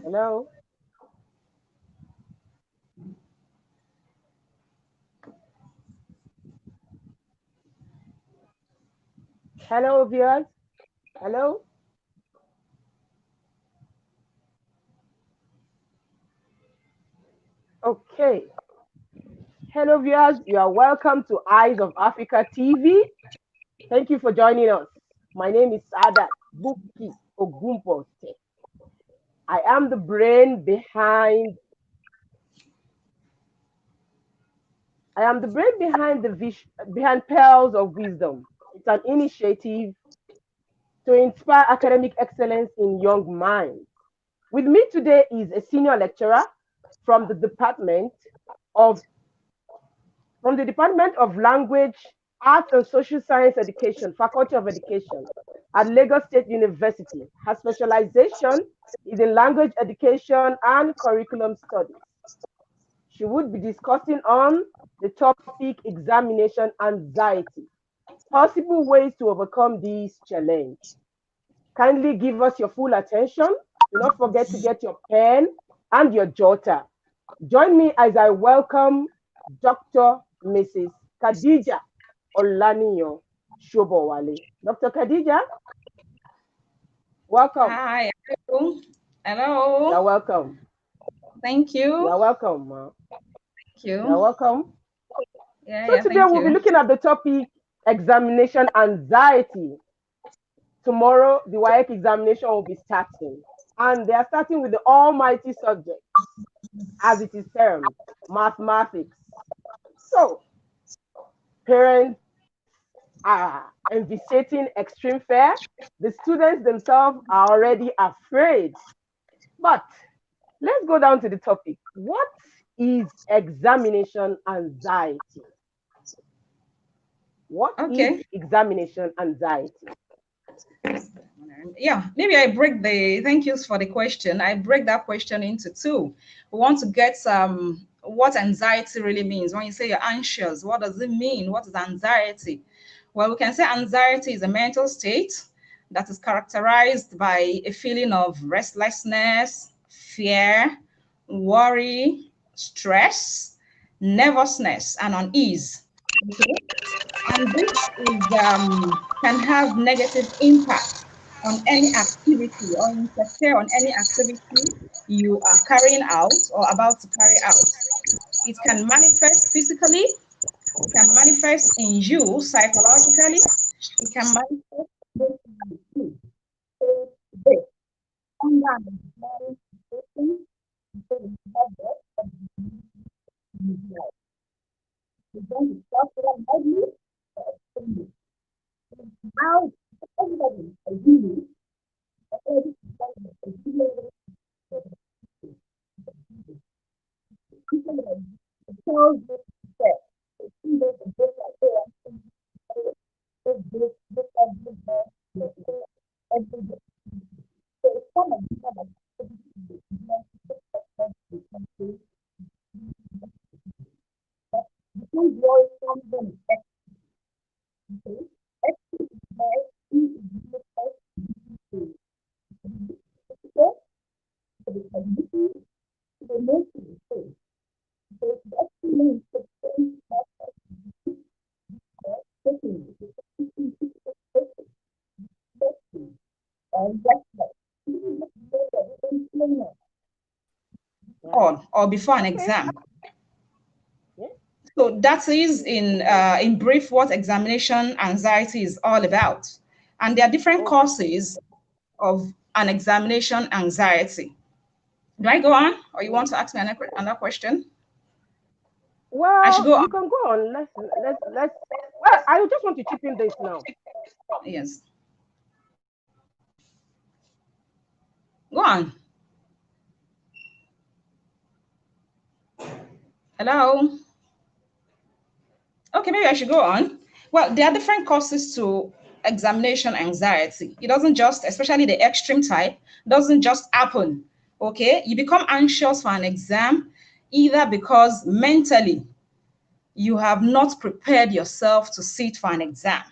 Hello. Hello, viewers. Hello. Okay. Hello, viewers. You are welcome to Eyes of Africa TV. Thank you for joining us. My name is Saadat Bukky Ogunbote. I am the brain behind. I am the brain behind behind Pearls of Wisdom. It's an initiative to inspire academic excellence in young minds. With me today is a senior lecturer from the of Department of Language, Arts and Social Science Education, Faculty of Education at Lagos State University. Her specialization is in language education and curriculum studies. She would be discussing on the topic examination anxiety, possible ways to overcome this challenge. Kindly give us your full attention. Do not forget to get your pen and your jotter. Join me as I welcome Dr. Mrs. Khadijat Olaniyan Shobowale. Dr. Khadijat, welcome. Hi. Hello. You're welcome. Thank you. You're welcome. Thank you. You're welcome. Yeah, so today we'll be looking at the topic examination anxiety. Tomorrow, the WAEC examination will be starting. And they are starting with the almighty subject, as it is termed, mathematics. So, parents are envisaging extreme fear. The students themselves are already afraid. But let's go down to the topic. What is examination anxiety? What is examination anxiety? Yeah, maybe I break thank you for the question. I break that question into two. We want to get what anxiety really means. When you say you're anxious, what does it mean? What is anxiety? Well, we can say anxiety is a mental state that is characterized by a feeling of restlessness, fear, worry, stress, nervousness, and unease. Okay? And this is can have negative impact on any activity or interfere on any activity you are carrying out or about to carry out. It can manifest physically, it can manifest in you psychologically, it can manifest in you. How everybody agree or before an exam. So that is in brief what examination anxiety is all about. And there are different causes of an examination anxiety. Do I go on, or you want to ask me another question? Well, I should go you can go on. Let's. Well, I just want to chip in this now. Yes. Go on. Hello. Okay, maybe I should go on. Well, there are different causes to examination anxiety. It doesn't just, especially the extreme type, doesn't just happen. Okay, you become anxious for an exam either because mentally you have not prepared yourself to sit for an exam,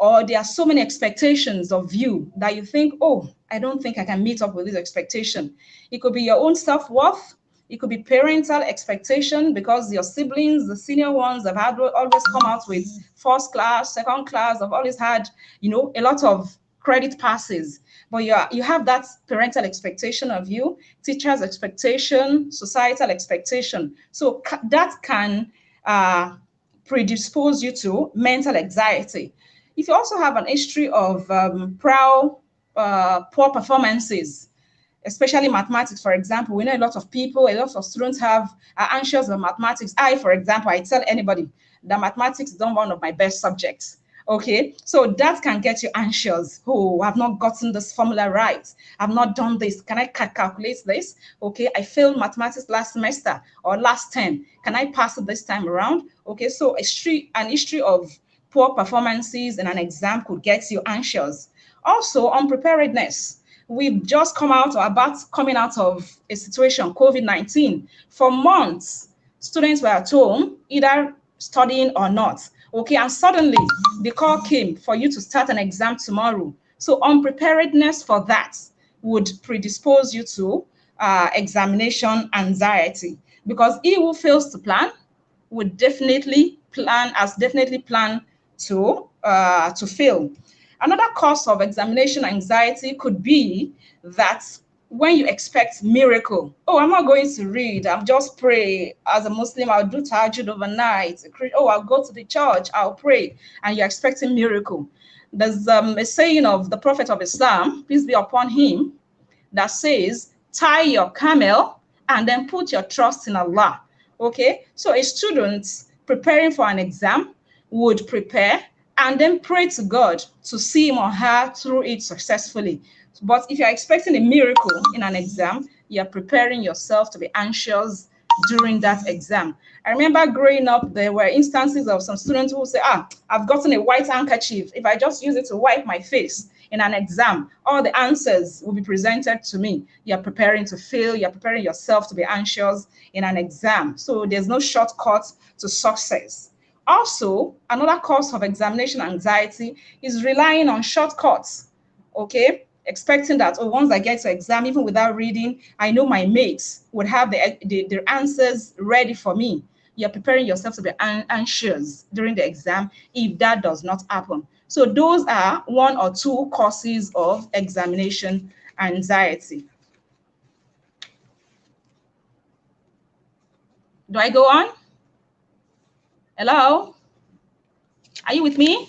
or there are so many expectations of you that you think, oh, I don't think I can meet up with this expectation. It could be your own self-worth. It could be parental expectation because your siblings, the senior ones, have had always come out with first class, second class, have always had, a lot of credit passes. But you have that parental expectation of you, teachers' expectation, societal expectation. So that can predispose you to mental anxiety. If you also have an history of poor performances, especially mathematics, for example, we know a lot of students are anxious of mathematics. For example, I tell anybody that mathematics is not one of my best subjects. Okay, so that can get you anxious. Oh, I've not gotten this formula right. I've not done this. Can I calculate this? Okay, I failed mathematics last semester or last term. Can I pass it this time around? Okay, so an history of poor performances in an exam could get you anxious. Also, unpreparedness. We've just come out or about coming out of a situation, COVID-19. For months, students were at home, either studying or not. Okay, and suddenly the call came for you to start an exam tomorrow. So unpreparedness for that would predispose you to examination anxiety, because he who fails to plan would definitely plan to fail. Another cause of examination anxiety could be that when you expect miracle, oh, I'm not going to read, I'm just pray. As a Muslim, I'll do tahajjud overnight. Oh, I'll go to the church, I'll pray, and you're expecting miracle. There's a saying of the Prophet of Islam, peace be upon him, that says, tie your camel and then put your trust in Allah. Okay, so a student preparing for an exam would prepare and then pray to God to see him or her through it successfully. But if you're expecting a miracle in an exam, you're preparing yourself to be anxious during that exam. I remember growing up, there were instances of some students who say, I've gotten a white handkerchief. If I just use it to wipe my face in an exam, all the answers will be presented to me. You're preparing to fail. You're preparing yourself to be anxious in an exam. So there's no shortcut to success. Also, another cause of examination anxiety is relying on shortcuts. Okay, expecting that, oh, once I get to exam, even without reading, I know my mates would have the answers ready for me. You're preparing yourself to be anxious during the exam if that does not happen. So those are one or two causes of examination anxiety. Do I go on? Hello? Are you with me?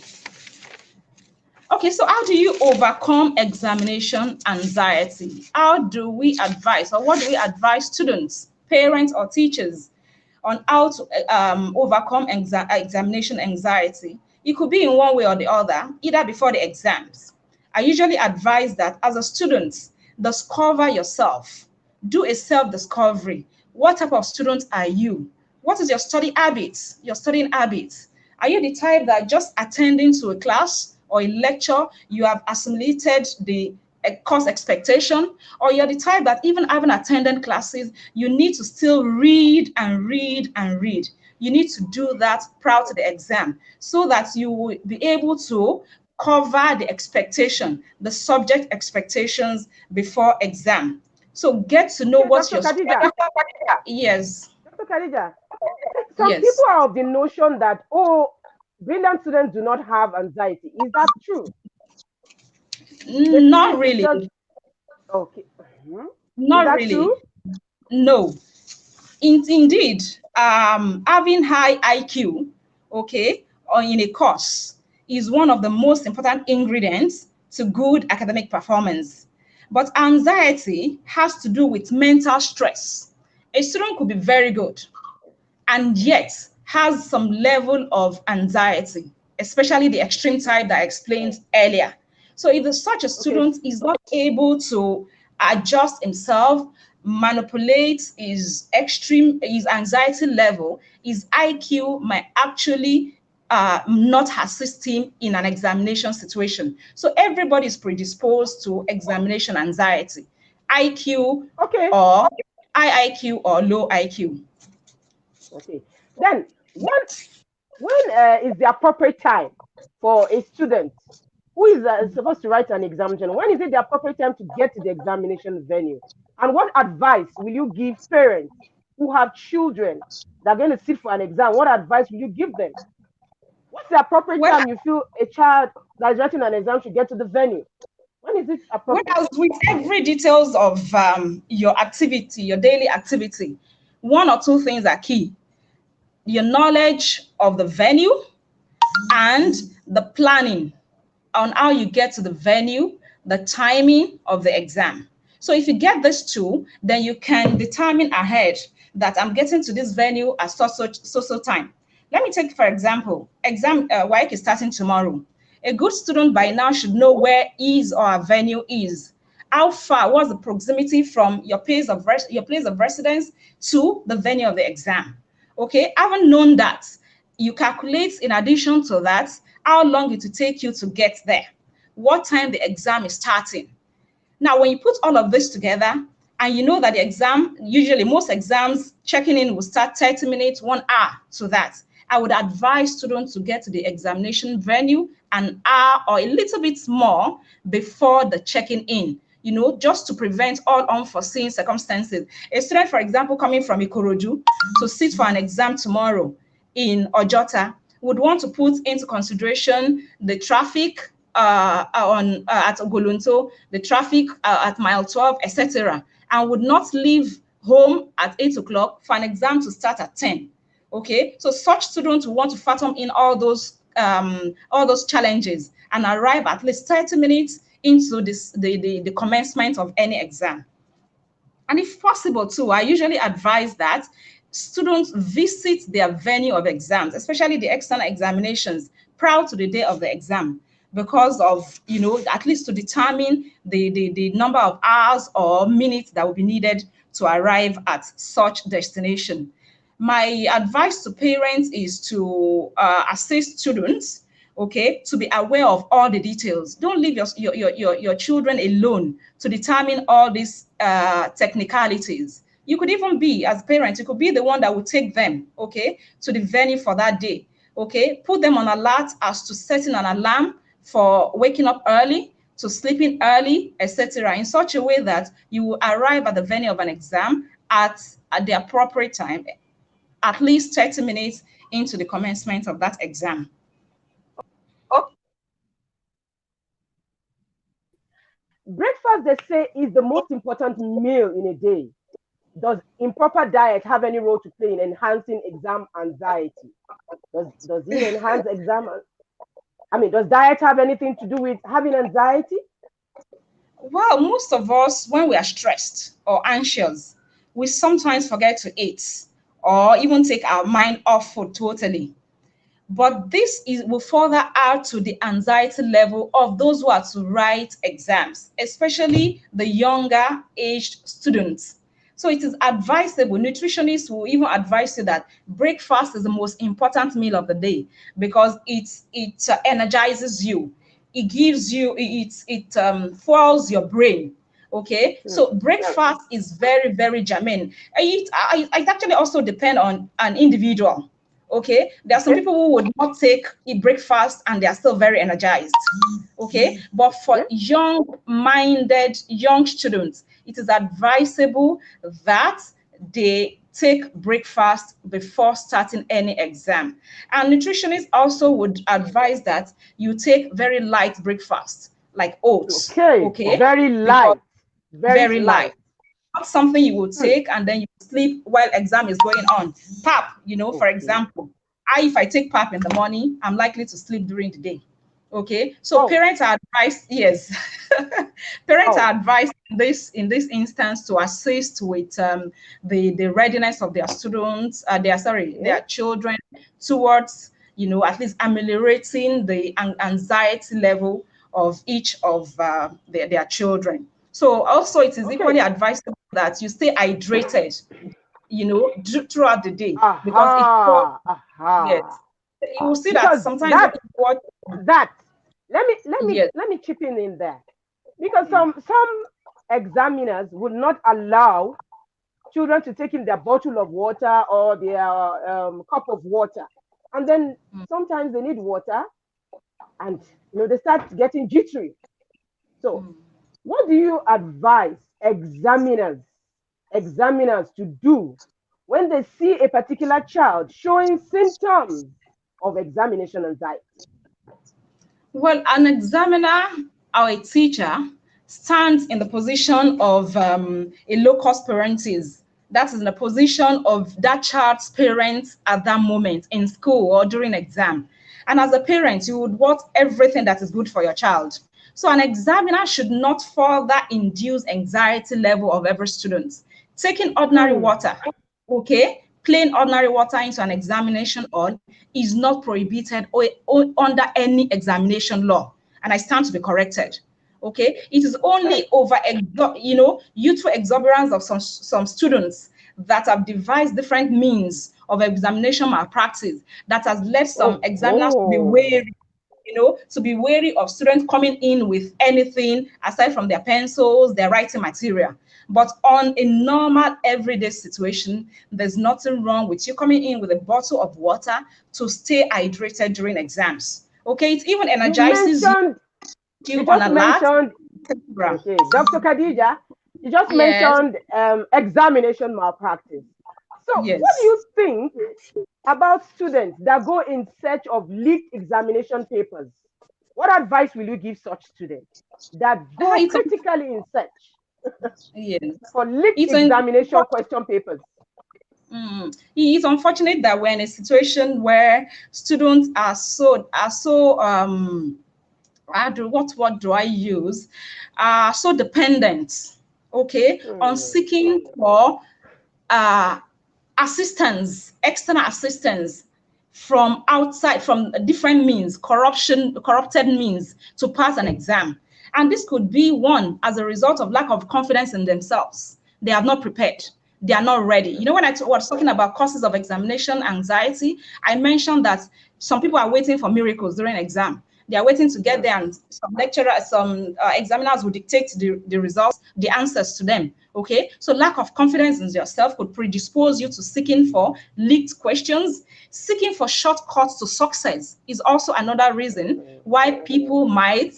Okay, so how do you overcome examination anxiety? How do we advise, or what do we advise students, parents, or teachers on how to overcome examination anxiety? It could be in one way or the other, either before the exams. I usually advise that as a student, discover yourself, do a self-discovery. What type of student are you? What is your study habits, your studying habits? Are you the type that just attending to a class or a lecture, you have assimilated the course expectation, or you're the type that even having attended classes, you need to still read and read and read. You need to do that prior to the exam so that you will be able to cover the expectation, the subject expectations before exam. So get to know Okay, what Dr. your Khadija. yes, Dr. Khadija, some people yes. are of the notion that, oh, brilliant students do not have anxiety. Is that true? They Not think it's really. just okay. Mhm. Is Not that really. true? No. Indeed, having high IQ, okay, or in a course is one of the most important ingredients to good academic performance. But anxiety has to do with mental stress. A student could be very good and yet has some level of anxiety, especially the extreme type that I explained earlier. So if such a Okay. student is not able to adjust himself, manipulate his anxiety level, his IQ might actually not assist him in an examination situation. So everybody is predisposed to examination anxiety, IQ Okay. or high IQ or low IQ. Okay. Then one. When is the appropriate time for a student who is supposed to write an examination? When is it the appropriate time to get to the examination venue? And what advice will you give parents who have children that are going to sit for an exam? What advice will you give them? What's the appropriate Well, time you feel a child that is writing an exam should get to the venue? When is it appropriate? whereas with every details of your activity, your daily activity, one or two things are key: your knowledge of the venue and the planning on how you get to the venue, the timing of the exam. So if you get these two, then you can determine ahead that I'm getting to this venue at so time. Let me take, for example, exam WAEC is starting tomorrow. A good student by now should know where his or her venue is. How far, what's the proximity from your your place of residence to the venue of the exam? Okay, having known that, you calculate in addition to that how long it will take you to get there, what time the exam is starting. Now, when you put all of this together, and you know that the exam, usually most exams, checking in will start 30 minutes, 1 hour to that. I would advise students to get to the examination venue an hour or a little bit more before the checking in, just to prevent all unforeseen circumstances. A student, for example, coming from Ikorodu to sit for an exam tomorrow in Ojota would want to put into consideration the traffic at Ogolunto, the traffic at mile 12, etc., and would not leave home at 8 o'clock for an exam to start at 10. Okay, so such students will want to fathom in all those challenges and arrive at least 30 minutes into the commencement of any exam. And if possible too, I usually advise that students visit their venue of exams, especially the external examinations, prior to the day of the exam, because of, at least to determine the number of hours or minutes that will be needed to arrive at such destination. My advice to parents is to assist students, okay, to be aware of all the details. Don't leave your children alone to determine all these technicalities. You could even be, as parents, you could be the one that will take them, okay, to the venue for that day, okay. Put them on alert as to setting an alarm for waking up early, to sleeping early, etc., in such a way that you will arrive at the venue of an exam at the appropriate time, at least 30 minutes into the commencement of that exam. Breakfast, they say, is the most important meal in a day. Does improper diet have any role to play in enhancing exam anxiety? Does it enhance exam? I mean, does diet have anything to do with having anxiety? Well, most of us, when we are stressed or anxious, we sometimes forget to eat or even take our mind off food totally. But will further add to the anxiety level of those who are to write exams, especially the younger aged students. So it is advisable, nutritionists will even advise you that breakfast is the most important meal of the day, because it energizes you, it gives you, it fuels your brain. Okay, Hmm. so breakfast is very, very germane. It actually also depend on an individual. Okay, there are some Okay. people who would not take a breakfast and they are still very energized. Okay, but for Okay. young-minded young students, it is advisable that they take breakfast before starting any exam. And nutritionists also would advise that you take very light breakfast, like oats. Okay. Okay, Very because light. Very very light, light. not something you would Hmm. take and then you sleep while exam is going on. Pap, for Okay. example, if I take pap in the morning, I'm likely to sleep during the day. Okay, so Oh. parents are advised, yes, parents are Oh. advised in this instance to assist with the readiness of their students, Okay. their children towards, at least ameliorating the anxiety level of each of their children. So also it is Okay. equally advisable that you stay hydrated, throughout the day, because it was, Aha. yes, Aha. you will see that Because sometimes when that you watch, that let me let me yes, let me chip in there, because some examiners would not allow children to take in their bottle of water or their cup of water. And then sometimes they need water, and they start getting jittery. So, what do you advise examiners to do when they see a particular child showing symptoms of examination anxiety? Well, an examiner or a teacher stands in the position of a locus parentis. That is in the position of that child's parents at that moment in school or during exam. And as a parent, you would want everything that is good for your child. So an examiner should not further induce anxiety level of every student. Taking ordinary Hmm. water, okay, plain ordinary water into an examination hall is not prohibited or under any examination law, and I stand to be corrected. Okay, it is only Okay. over youthful exuberance of some students that have devised different means of examination malpractice that has led some Oh, examiners to be oh. wary, to be wary of students coming in with anything aside from their pencils, their writing material. But on a normal everyday situation, there's nothing wrong with you coming in with a bottle of water to stay hydrated during exams. Okay, it even You energizes mentioned, you you on just alert. mentioned, okay, Dr. Khadija, you just Yes, mentioned examination malpractice. So, what do yes. you think about students that go in search of leaked examination papers? What advice will you give such students that go It's critically in search yes. for leaked It's un- examination question papers? it's unfortunate that we're in a situation where students are so what word do I use? So dependent, okay, on Hmm. seeking for uh, assistance, external assistance from outside, from different means, corrupted means to pass an exam. And this could be one as a result of lack of confidence in themselves. They are not prepared. They are not ready. When I was talking about causes of examination anxiety, I mentioned that some people are waiting for miracles during exam. They are waiting to get Hmm. there, and some examiners will dictate the results, the answers to them. Okay, so lack of confidence in yourself could predispose you to seeking for leaked questions. Seeking for shortcuts to success is also another reason why people might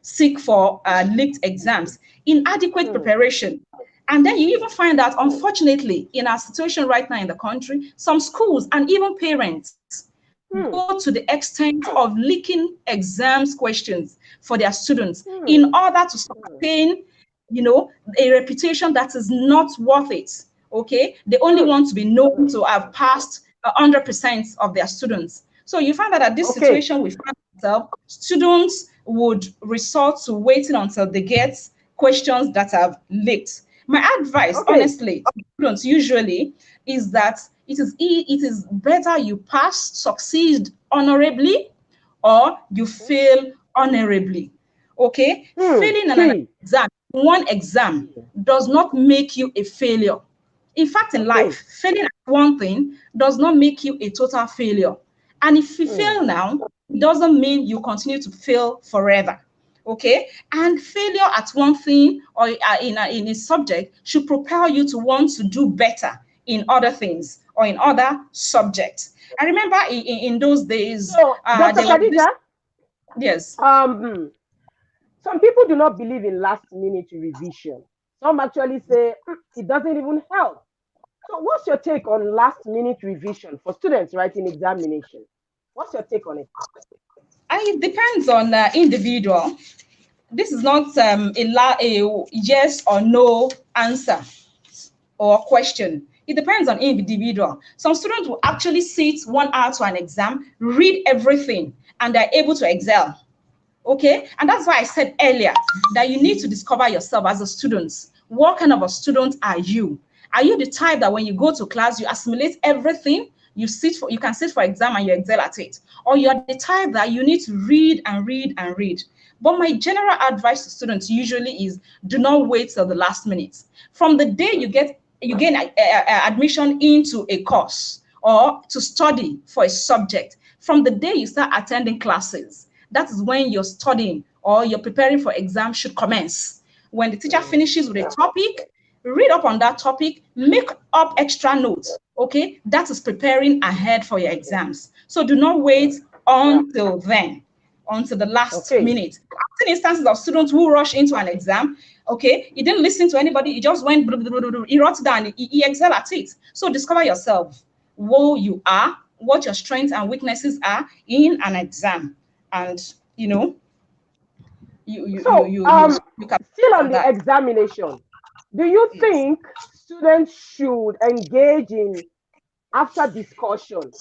seek for leaked exams. Inadequate Hmm. preparation. And then you even find that, unfortunately, in our situation right now in the country, some schools and even parents go Hmm. to the extent of leaking exams questions for their students in Hmm. order to Hmm. sustain, a reputation that is not worth it. Okay, they only Hmm. want to be known to have passed 100% of their students. So you find that at this Okay. situation we find ourselves, students would resort to waiting until they get questions that have leaked. My advice, Okay. honestly, to students usually is that it is better you pass, succeed honorably, or you fail honorably. Okay, Hmm. failing in an Key. exam, one exam, does not make you a failure. In fact, in Okay. life, failing at one thing does not make you a total failure. And if you Hmm. fail now, it doesn't mean you continue to fail forever. Okay, and failure at one thing or in a subject should propel you to want to do better in other things or in other subjects. I remember in those days, So, Dr. there was this. Khadija, Yes. um, some people do not believe in last minute revision. Some actually say it doesn't even help. So, what's your take on last minute revision for students writing examination? What's your take on it? It depends on individual. This is not a yes or no answer or question. It depends on individual. Some students will actually sit 1 hour to an exam, read everything, and they're able to excel. Okay, and that's why I said earlier that you need to discover yourself as a student. What kind of a student are you? Are you the type that when you go to class you assimilate everything, you can sit for exam and you excel at it, or you're the type that you need to read and read and read? But my general advice to students usually is, do not wait till the last minute. From the day you gain admission into a course or to study for a subject, from the day you start attending classes, that is when your studying or you're preparing for exam should commence. When the teacher Hmm. finishes with a topic, read up on that topic, make up extra notes. Okay, that is preparing ahead for your exams. So do not wait until then, until the last Okay. minute. I've seen instances of students who rush into an exam. Okay, he didn't listen to anybody, he just went, he wrote down, he excelled at it. So discover yourself, who you are, what your strengths and weaknesses are in an exam. And you know, So, you can still on on the that. examination, do you Yes. think students should engage in after discussion?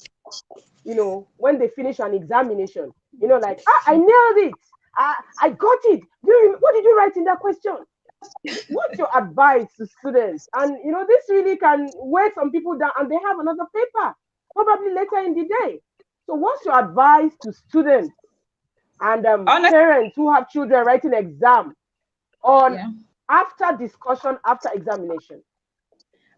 When they finish an examination, like, I nailed it. I got it. What did you write in that question? What's your advice to students? And this really can weigh some people down, and they have another paper probably later in the day. So, what's your advice to students and Honestly, parents who have children writing exam on yeah. after discussion, after examination?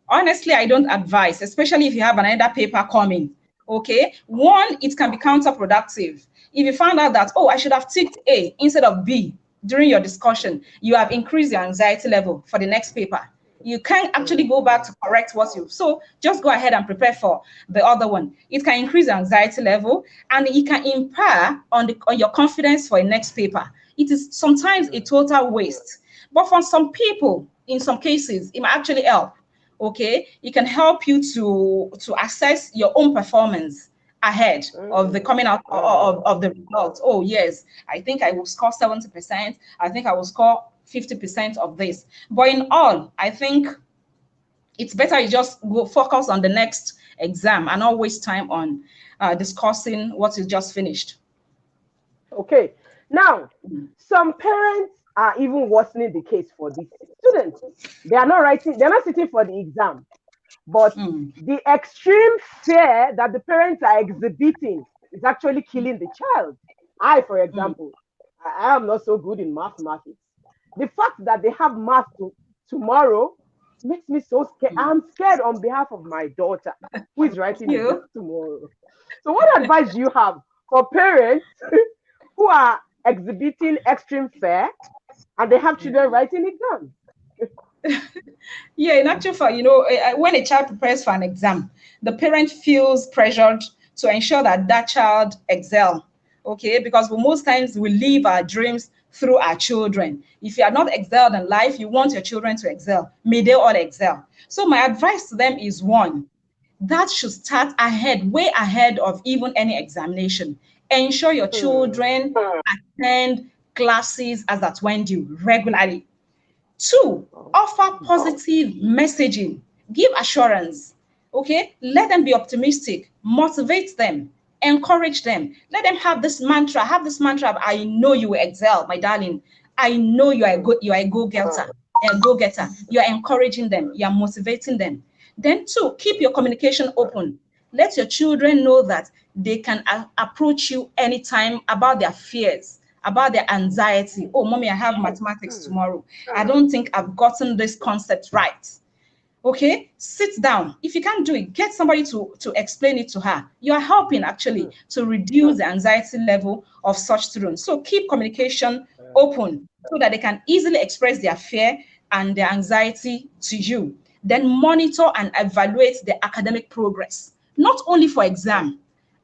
Honestly, I don't advise, especially if you have another paper coming. Okay. One, it can be counterproductive. If you found out that, oh, I should have ticked A instead of B during your discussion, you have increased your anxiety level for the next paper. You can't actually go back to correct what you. So just go ahead and prepare for the other one. It can increase your anxiety level and it can impair on your confidence for a next paper. It is sometimes a total waste. But for some people, in some cases, it might actually help. Okay, it can help you to assess your own performance ahead of the Mm, coming out mm. of the results. Oh yes, I think I will score 70%. I think I will score 50% of this. But in all, I think it's better you just go focus on the next exam and not waste time on discussing what you just finished. Okay. Now, some parents are even worsening the case for these students. They're not sitting for the exam, but Mm. the extreme fear that the parents are exhibiting is actually killing the child. For Mm. example, I am not so good in mathematics. The fact that they have math tomorrow makes me so scared. I'm scared on behalf of my daughter who is writing exam You. tomorrow. So, what advice do you have for parents who are exhibiting extreme fear and they have children writing exams? Yeah, in actual fact, when a child prepares for an exam, the parent feels pressured to ensure that that child excel. Okay, because most times we live our dreams through our children. If you are not excelled in life, you want your children to excel. May they all excel. So my advice to them is one, that should start ahead, way ahead of even any examination. Ensure your Hmm. children attend classes as at when due regularly. Two, Oh. offer positive messaging. Give assurance. Okay, let them be optimistic. Motivate them. Encourage them. Let them have this mantra. Have this mantra. Of, I know you will excel, my darling. I know you are a Hmm. good. You are a go-getter. A go-getter. You are encouraging them. You are motivating them. Then two, keep your communication open. Let your children know that they can approach you anytime about their fears, about their anxiety. Oh, mommy, I have mathematics Hmm. tomorrow. I don't think I've gotten this concept right. Okay, sit down. If you can't do it, get somebody to explain it to her. You are helping Hmm. actually to reduce the anxiety level of such students. So keep communication open so that they can easily express their fear and their anxiety to you. Then monitor and evaluate their academic progress, not only for Hmm. exam.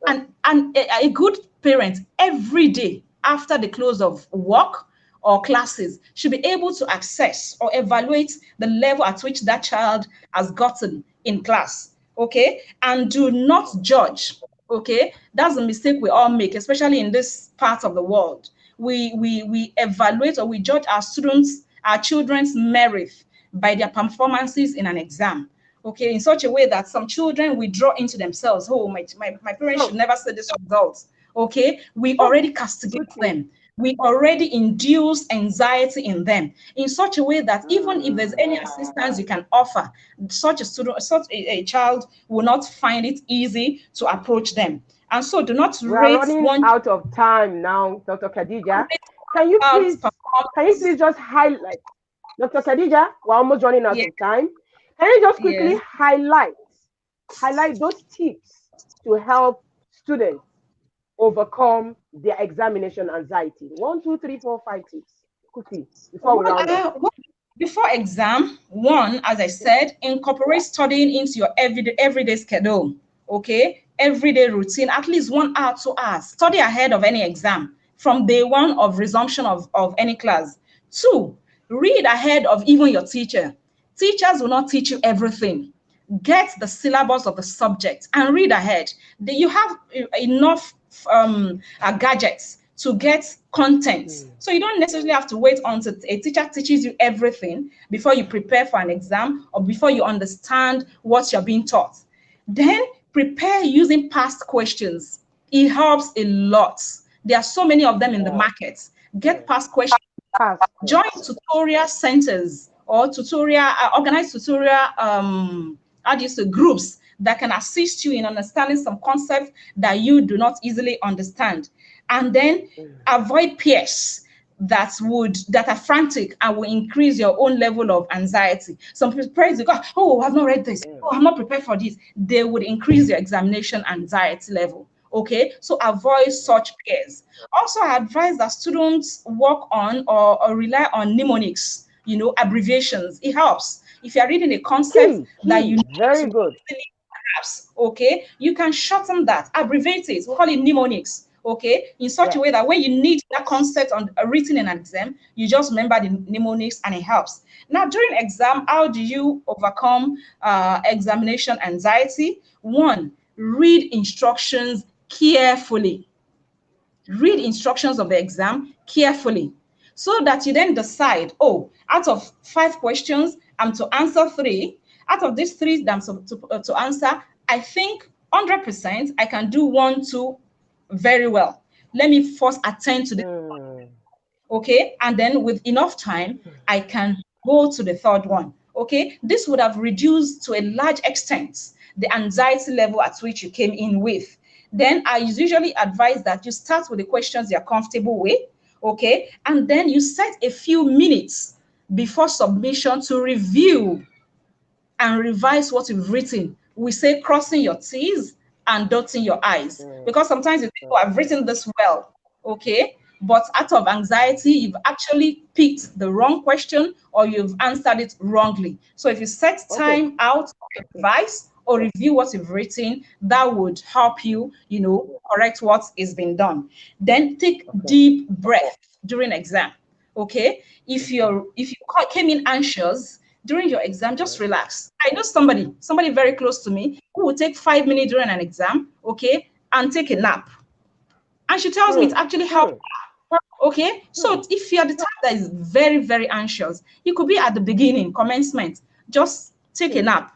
And a good parent every day after the close of work or classes should be able to access or evaluate the level at which that child has gotten in class. Okay, and do not judge. Okay, that's a mistake we all make, especially in this part of the world. We evaluate or we judge our students, our children's merit by their performances in an exam. Okay, in such a way that some children withdraw into themselves. Oh, my parents should So, never say this results. Okay, we oh, already castigate Bukky. them. We already induce anxiety in them in such a way that even if there's any Hmm. assistance you can offer, such a student, such a child will not find it easy to approach them. And so do not We are rate running one out of time now, Dr. Khadija. Can you child's please, can you performance. please just highlight, Dr. Khadija? We're almost running out Yeah, of time. Can you just quickly yes. highlight those tips to help students overcome their examination anxiety? One, two, three, four, five tips quickly before we round up. Well, Before exam, one, as I said, incorporate studying into your everyday schedule. Okay, everyday routine, at least 1 hour, 2 hours. Study ahead of any exam from day one of resumption of any class. Two, read ahead of even your teacher. Teachers will not teach you everything. Get the syllabus of the subject and read ahead. You have enough gadgets to get content. So you don't necessarily have to wait until a teacher teaches you everything before you prepare for an exam or before you understand what you're being taught. Then prepare using past questions. It helps a lot. There are so many of them in the Yeah. market. Get past questions. Past Join questions. tutorial centers or organized tutorial how do you say, groups that can assist you in understanding some concepts that you do not easily understand. And then avoid peers that are frantic and will increase your own level of anxiety. Some people praise go, oh, I've not read this, Yeah. oh, I'm not prepared for this. They would increase your examination anxiety level. Okay, so avoid such peers. Also, I advise that students work on or rely on mnemonics, abbreviations. It helps. If you're reading a concept Key, that key. you need Very to good. easily grasp, okay, you can shorten that, abbreviate it. We call it mnemonics, okay, in such a Yeah. way that when you need that concept written in an exam, you just remember the mnemonics and it helps. Now, during exam, how do you overcome examination anxiety? One, read instructions carefully. Read instructions of the exam carefully so that you then decide, oh, out of 5 questions, I'm to answer 3. Out of these 3 that I'm to answer, I think 100% I can do 1, 2 very well. Let me first attend to this, Mm. okay? And then with enough time, I can go to the third one, okay? This would have reduced to a large extent the anxiety level at which you came in with. Then I usually advise that you start with the questions you're comfortable with, okay? And then you set a few minutes before submission to review and revise what you've written. We say crossing your T's and dotting your I's Mm. because sometimes you think, oh, I've Okay. written this well, okay? But out of anxiety, you've actually picked the wrong question or you've answered it wrongly. So if you set Okay. time out to Okay. revise or review what you've written, that would help you, correct what is being done. Then take Okay. deep breath during exam. Okay, Okay. if you came in anxious during your exam, just Yeah. relax. I know somebody very close to me who will take 5 minutes during an exam, okay, and take a nap. And she tells me it Hmm. actually helps. Hmm. Okay, Hmm. so if you're the type that is very, very anxious, it could be at the beginning, commencement. Just take a Hmm. nap,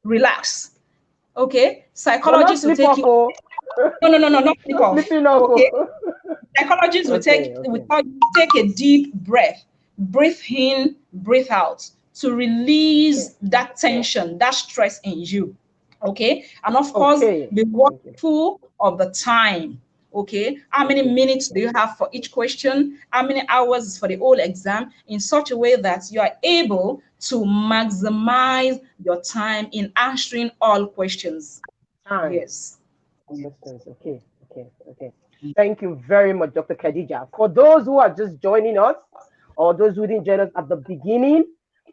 relax. Okay, But not psychologists will sleep take off, you. oh. No, no, no, no, not sleep No off. sleeping off, Okay, oh. psychologists Okay. will Okay. tell you take a deep breath, breathe in, breathe out to Okay. release that tension, that stress in you. Okay, and of course, Okay. be Okay. watchful of the time. Okay, how many Okay. minutes do you have for each question? How many hours is for the whole exam? In such a way that you are able to maximize your time in answering all questions. Time. Yes. Questions. Okay. Okay. Okay. Thank you very much, Dr. Khadija. For those who are just joining us or those who didn't join us at the beginning,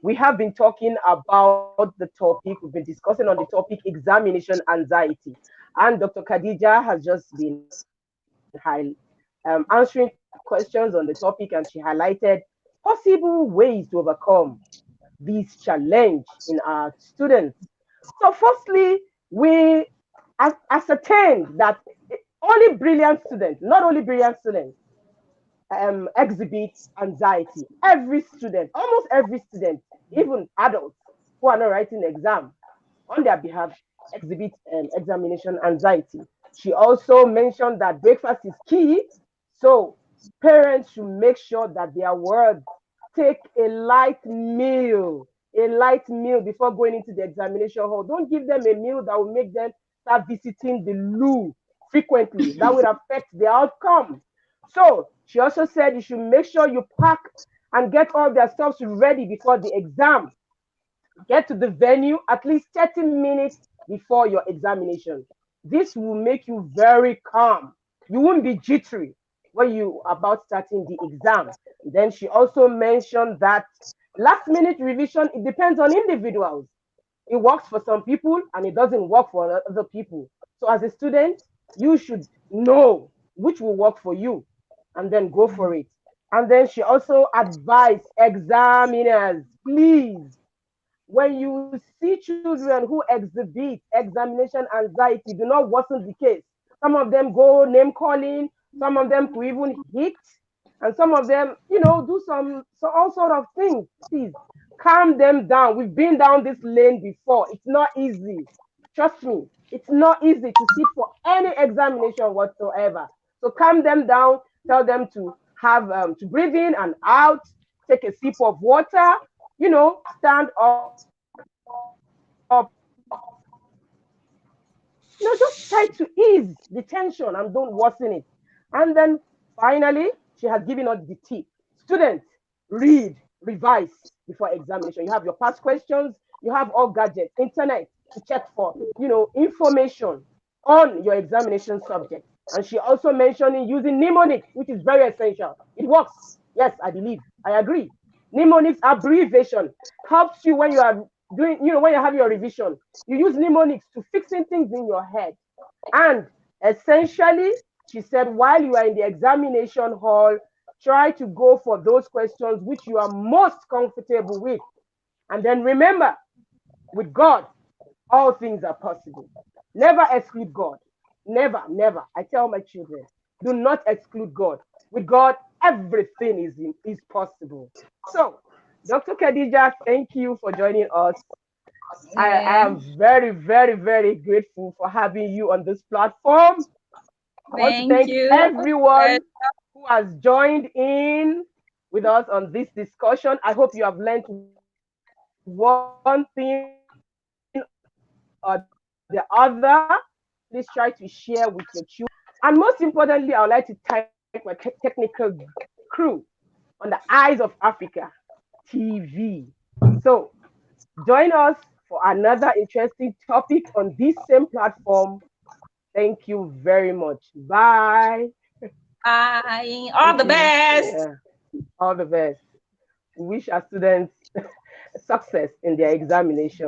we have been talking about the topic. We've been discussing on the topic examination anxiety. And Dr. Khadija has just been answering questions on the topic and she highlighted possible ways to overcome this challenge in our students. So, firstly, we ascertained that only brilliant students, not only brilliant students, exhibit anxiety. Every student, almost every student, even adults who are not writing exam on their behalf, exhibit examination anxiety. She also mentioned that breakfast is key, so parents should make sure that their words take a light meal before going into the examination hall. Don't give them a meal that will make them start visiting the loo frequently. That would affect the outcome. So she also said you should make sure you pack and get all their stuff ready before the exam. Get to the venue at least 30 minutes before your examination. This will make you very calm. You won't be jittery when you are about starting the exam. Then she also mentioned that Last minute revision, it depends on individuals. It works for some people and it doesn't work for other people. So as a student, you should know which will work for you and then go for it. And then she also advised examiners, please, when you see children who exhibit examination anxiety, do not worsen the case. Some of them go name calling, some of them could even hit, and some of them, do all sort of things. Please calm them down. We've been down this lane before. It's not easy. Trust me, it's not easy to sit for any examination whatsoever. So calm them down, tell them to have to breathe in and out, take a sip of water, stand up, just try to ease the tension and don't worsen it. And then finally, she has given us the tip. Students, read, revise before examination. You have your past questions, you have all gadgets, internet to check for, information on your examination subject. And she also mentioned using mnemonics, which is very essential. It works. Yes, I believe. I agree. Mnemonics abbreviation helps you when you are doing, when you have your revision. You use mnemonics to fixing things in your head. And essentially, she said, while you are in the examination hall, try to go for those questions which you are most comfortable with. And then remember, with God, all things are possible. Never exclude God. Never, never. I tell my children, do not exclude God. With God, everything is possible. So, Dr. Khadijat, thank you for joining us. I Yeah. am very, very, very grateful for having you on this platform. I want to Thank thank you. everyone who has joined in with us on this discussion. I hope you have learned one thing or the other. Please try to share with your children. And most importantly, I would like to thank my technical crew on the Eyes of Africa TV. So join us for another interesting topic on this same platform. Thank you very much. Bye. Thank you. Bye. All the Yeah. best. All the best. We wish our students success in their examination.